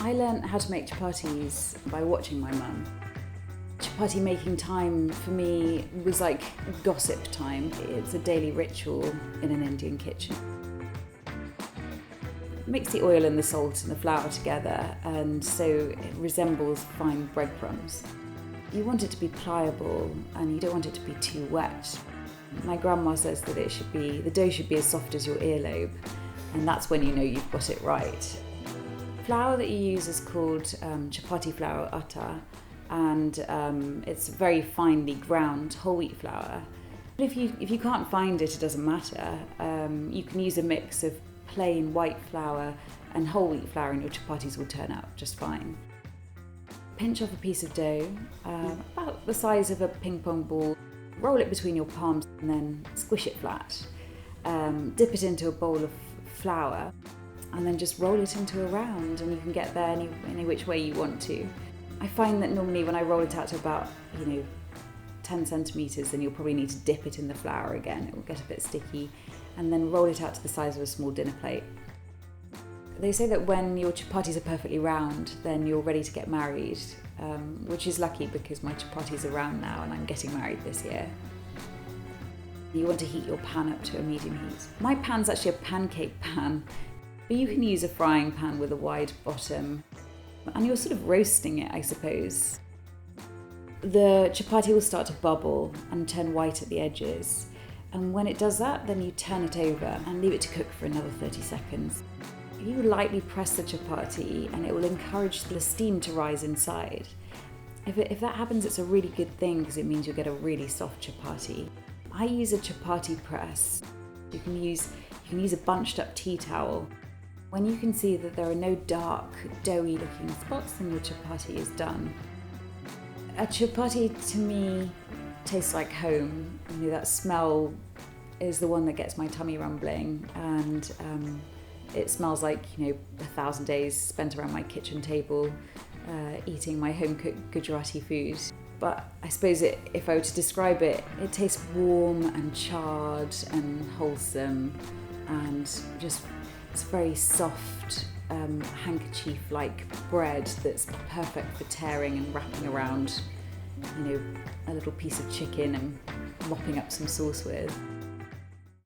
I learned how to make chapatis by watching my mum. Chapati making time for me was like gossip time. It's a daily ritual in an Indian kitchen. Mix the oil and the salt and the flour together, and so it resembles fine breadcrumbs. You want it to be pliable and you don't want it to be too wet. My grandma says that the dough should be as soft as your earlobe, and that's when you know you've got it right. Flour that you use is called chapati flour atta, and it's very finely ground whole wheat flour. If you can't find it, it doesn't matter. You can use a mix of plain white flour and whole wheat flour and your chapatis will turn out just fine. Pinch off a piece of dough, about the size of a ping pong ball, roll it between your palms and then squish it flat. Dip it into a bowl of flour and then just roll it into a round, and you can get there any which way you want to. I find that normally when I roll it out to about 10 centimetres, then you'll probably need to dip it in the flour again. It will get a bit sticky, and then roll it out to the size of a small dinner plate. They say that when your chapatis are perfectly round, then you're ready to get married, which is lucky because my chapatis are round now and I'm getting married this year. You want to heat your pan up to a medium heat. My pan's actually a pancake pan, but you can use a frying pan with a wide bottom, and you're sort of roasting it, I suppose. The chapati will start to bubble and turn white at the edges, and when it does that, then you turn it over and leave it to cook for another 30 seconds. You lightly press the chapati and it will encourage the steam to rise inside. If that happens, it's a really good thing because it means you'll get a really soft chapati. I use a chapati press. You can use a bunched up tea towel. When you can see that there are no dark, doughy looking spots, then your chapati is done. A chapati to me tastes like home. That smell is the one that gets my tummy rumbling, and it smells like 1,000 days spent around my kitchen table eating my home-cooked Gujarati food. But I suppose if I were to describe it, it tastes warm and charred and wholesome, and just it's very soft, handkerchief-like bread that's perfect for tearing and wrapping around a little piece of chicken and mopping up some sauce with.